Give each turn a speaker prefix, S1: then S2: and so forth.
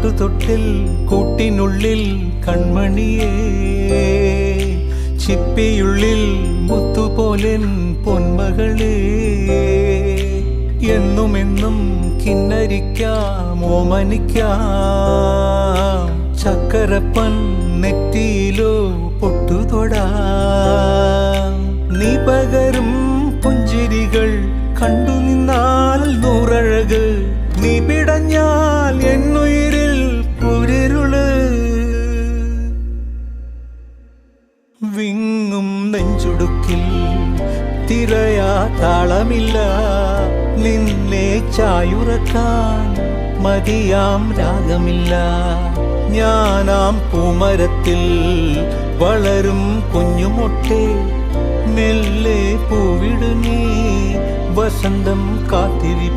S1: പാട്ടുതൊട്ടിൽ കൂട്ടിനുള്ളിൽ കൺമണിയേ, ചിപ്പിയുള്ളിൽ മുത്തുപോലെൻ പൊന്മകളേ, എന്നുമെന്നും കിന്നരിക്കാം ഓമനിക്കാം, ചക്കരപ്പൻ നെറ്റിയിലോ പൊട്ടുതൊടാം. നീ പകരും പുഞ്ചിരികൾ കണ്ടു നിന്നാൽ നൂറഴക്, നീ പിടഞ്ഞാൽ എന്നുയിരിൽ കുരിരുള്. വിങ്ങും നെഞ്ചുടുക്കിൽ തിരയാ താളമില്ല, നിന്നെ ചായുറക്കാൻ മതിയാം രാഗമില്ല. ഞാനാം പൂമരത്തിൽ വളരും കുഞ്ഞുമൊട്ടെ, മെല്ലെ പൂവിടു നീ വസന്തം കാത്തിരി.